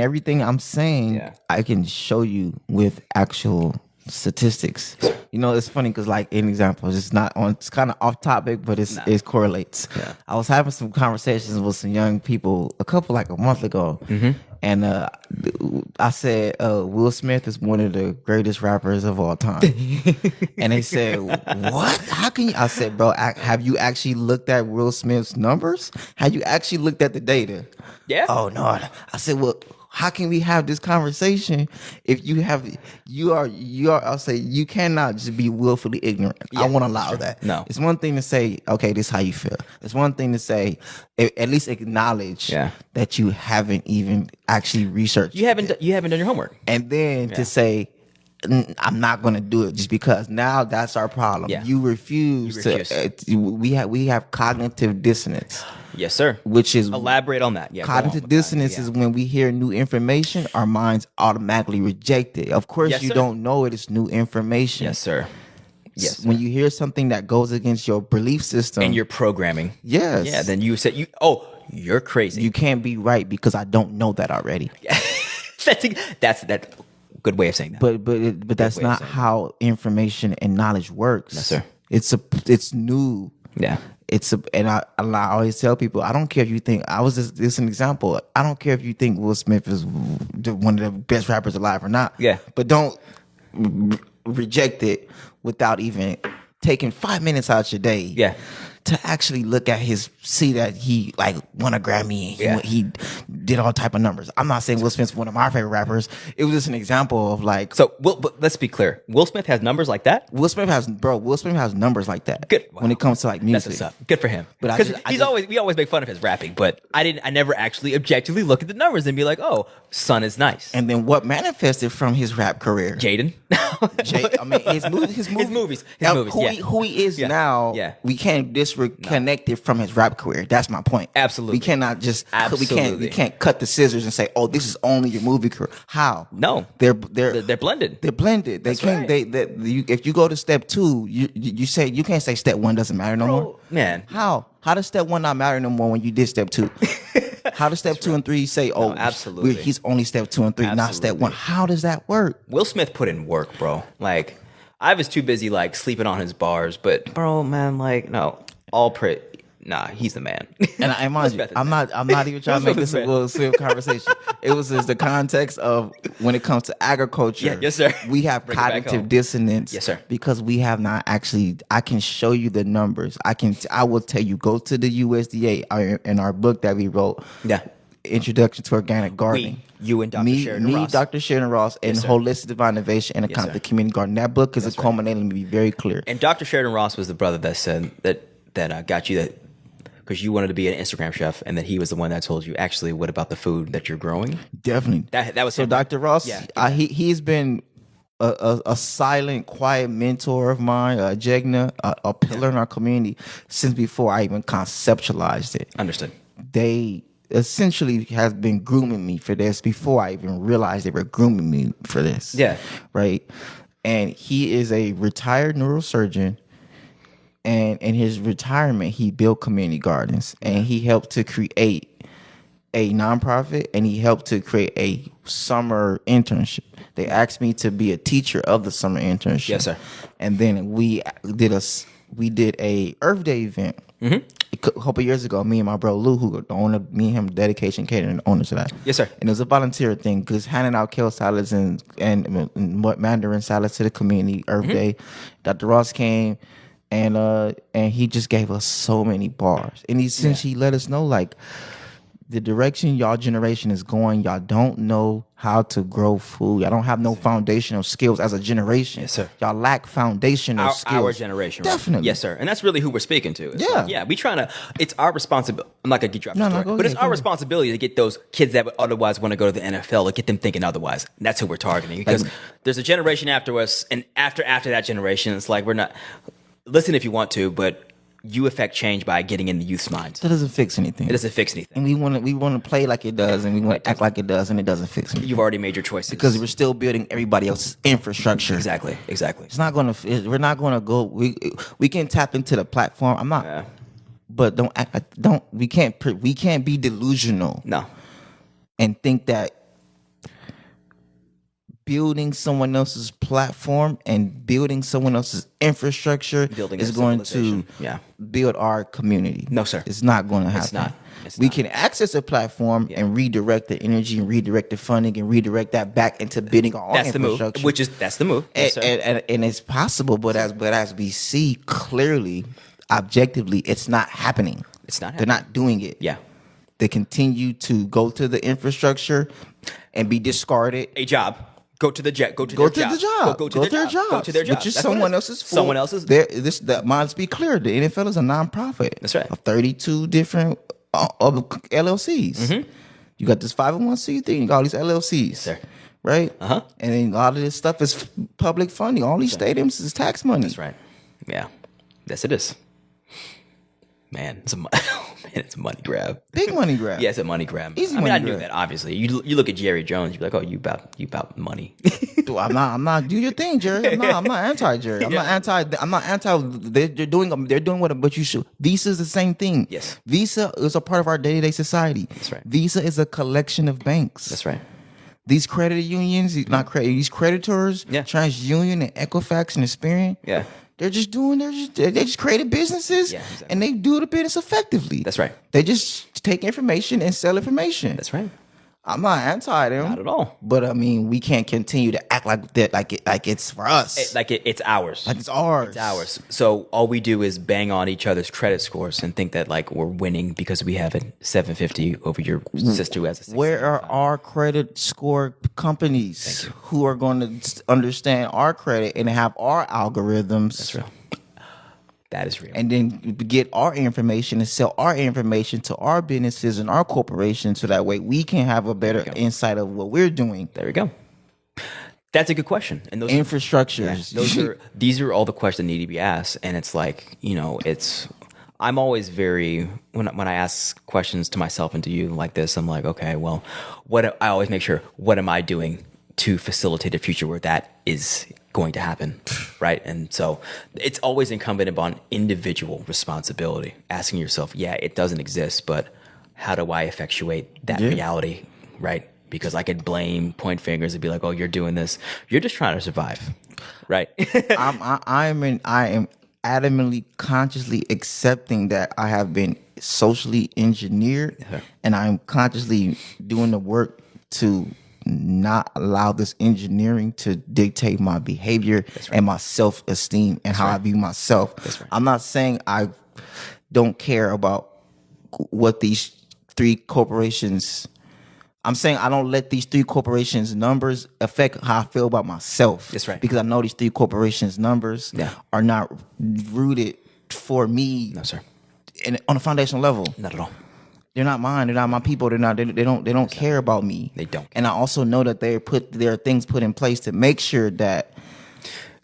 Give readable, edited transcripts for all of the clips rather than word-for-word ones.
Everything I'm saying, Yeah. I can show you with actual statistics. You know, it's funny because, like, an example, it's not on. It's kind of off topic, but it correlates. Yeah. I was having some conversations with some young people a month ago, and I said Will Smith is one of the greatest rappers of all time, and they said, "What? How can you?" I said, "Bro, have you actually looked at Will Smith's numbers? Have you actually looked at the data?" Yeah. Oh no! I said, "Well, how can we have this conversation if you are I'll say you cannot just be willfully ignorant. I won't allow that. No. It's one thing to say, okay, this is how you feel. It's one thing to say, at least acknowledge that you haven't even actually researched. You haven't done your homework. And then to say, I'm not going to do it just because. Now that's our problem. Yeah. You refuse. We have cognitive dissonance. Yes, sir. Which is elaborate on that. Yeah, cognitive dissonance is when we hear new information, our minds automatically reject it. Of course, you don't know it is new information. Yes, sir. Yes. When you hear something that goes against your belief system and your programming, yes, yeah, then you say you're crazy. You can't be right because I don't know that already. That's good way of saying that. But that's not how information and knowledge works. Yes, sir. It's new. Yeah. And I always tell people, I don't care if you think this is an example. I don't care if you think Will Smith is one of the best rappers alive or not. Yeah. But don't reject it without even taking 5 minutes out your day. Yeah. To actually look at see that he like won a Grammy and he did all type of numbers. I'm not saying Will Smith's one of my favorite rappers. It was just an example of like. So, but let's be clear. Will Smith has numbers like that? Will Smith has numbers like that. Good. Wow. When it comes to like music. That's what's up. Good for him. But because we always make fun of his rapping, but I never actually objectively look at the numbers and be like, oh, Son is nice. And then what manifested from his rap career? Jaden. I mean, his movies. Who he is now, we can't disconnect it from his rap career. That's my point. Absolutely. We cannot just we can't cut the scissors and say, oh, this is only your movie career. How? No. They're blended. They're blended. They can't if you go to step 2, you say you can't say step 1 doesn't matter no more. Man. How does step 1 not matter no more when you did step 2? How does step 2 and 3 say, oh, absolutely. He's only step 2 and 3, not step 1? How does that work? Will Smith put in work, bro. Like, I was too busy like sleeping on his bars, but bro, man, like, no, nah, he's the man. And I mind you, I'm not even trying to make this a Will Smith conversation. It was just the context of when it comes to agriculture. Yeah, yes, sir. We have cognitive dissonance. Yes, sir. Because we have not actually. I can show you the numbers. I will tell you. Go to the USDA in our book that we wrote. Yeah. Introduction to Organic Gardening. You and Dr. Sheridan Ross. Dr. Sheridan Ross, and Holistic Divine Innovation and the Community Garden. That book is a culminating. To be very clear. And Dr. Sheridan Ross was the brother that said that got you that. Because you wanted to be an Instagram chef, and then he was the one that told you, actually, what about the food that you're growing? Definitely. That was so. him. Dr. Ross, he's been a silent, quiet mentor of mine, a pillar in our community since before I even conceptualized it. Understood. They essentially has been grooming me for this before I even realized they were grooming me for this. Yeah. Right. And he is a retired neurosurgeon. And in his retirement, he built community gardens, and he helped to create a nonprofit, and he helped to create a summer internship. They asked me to be a teacher of the summer internship. Yes, sir. And then we did a Earth Day event a couple years ago. Me and my bro Lou, who the owner, me and him, dedication catering owners of that. Yes, sir. And it was a volunteer thing, because handing out kale salads and mandarin salads to the community. Earth Day. Dr. Ross came. And he just gave us so many bars. And he essentially let us know, like, the direction y'all generation is going, y'all don't know how to grow food. Y'all don't have no foundational skills as a generation. Yes, sir. Y'all lack foundational skills. Our generation. Definitely. Right? Yes, sir. And that's really who we're speaking to. It's yeah. We trying to, it's our responsibility. I'm not going to get you off the story. But it's our responsibility to get those kids that would otherwise want to go to the NFL, to get them thinking otherwise. And that's who we're targeting. Because there's a generation after us, and after that generation, it's like we're not... Listen if you want to, but you affect change by getting in the youth's minds. That doesn't fix anything. It doesn't fix anything. And we want to play like it does, and we want to act like it does, and it doesn't fix anything. You've already made your choices. Because we're still building everybody else's infrastructure. Exactly. It's not going to. We're not going to go. We can tap into the platform. I'm not. Yeah. But don't act. We can't be delusional. No. And think that building someone else's platform and building someone else's infrastructure is going to build our community. No, sir. It's not going to happen. It's not. We can access a platform and redirect the energy and redirect the funding and redirect that back into building our own infrastructure. That's the move. Yes, and it's possible, but as we see clearly, objectively, it's not happening. It's not happening. They're not doing it. Yeah. They continue to go to the infrastructure and be discarded. A job. Go to the job. Go to their job. Which is someone else's fault. Someone else's. That must be clear. The NFL is a nonprofit. That's right. Of 32 different LLCs. Mm-hmm. You got this 501c3. You got all these LLCs. Sir. Right? And then a lot of this stuff is public funding. All these stadiums is tax money. That's right. Yeah. Yes, it is. Man, it's a money grab. Big money grab. Yeah, it's a money grab. Easy I money knew grab. that, obviously. You look at Jerry Jones, you're like, oh, you about money. Dude, I'm not. Do your thing, Jerry. I'm not anti Jerry. I'm not anti. They're doing what you should. Visa is the same thing. Yes. Visa is a part of our day-to-day society. That's right. Visa is a collection of banks. That's right. These credit unions, these creditors, TransUnion and Equifax and Experian. Yeah. They just created businesses and they do the business effectively. That's right. They just take information and sell information. That's right. I'm not anti them. Not at all. But I mean, we can't continue to act like that, like it's for us. It's ours. Like it's ours. It's ours. So all we do is bang on each other's credit scores and think that like we're winning because we have a 750 over your sister who has a 675. Where are our credit score companies who are going to understand our credit and have our algorithms? That's real. That is real. And then get our information and sell our information to our businesses and our corporations so that way we can have a better insight of what we're doing. There we go. That's a good question. And those infrastructures. These are all the questions that need to be asked. And it's like, I'm always when I ask questions to myself and to you like this, I'm like, okay, well, I always make sure, what am I doing to facilitate a future where that is going to happen, right? And so it's always incumbent upon individual responsibility, asking yourself, it doesn't exist, but how do I effectuate that reality, right? Because I could point fingers and be like, oh, you're doing this. You're just trying to survive, right? I am adamantly, consciously accepting that I have been socially engineered, and I'm consciously doing the work to not allow this engineering to dictate my behavior and my self-esteem and how I view myself. I'm not saying I don't care about what these three corporations. I'm saying I don't let these three corporations' numbers affect how I feel about myself. That's right. Because I know these three corporations' numbers are not rooted for me. No, sir. On a foundational level. Not at all. They're not mine. They're not my people. They don't care about me. They don't. And I also know that there are things put in place to make sure that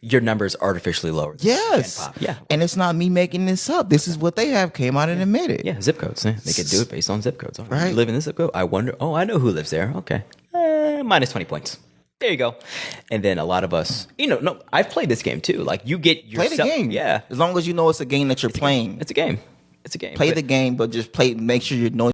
your numbers artificially lower. Yes. Yeah. And it's not me making this up. This is what they have came out and admitted. Yeah, zip codes. They could do it based on zip codes. Right. You live in this zip code? I wonder. Oh, I know who lives there. Okay. Minus 20 points. There you go. And then a lot of us, I've played this game too. Like you get yourself. Play the game. Yeah. As long as you know it's a game that you're playing. It's a game. It's a game. Play the game, but just make sure you know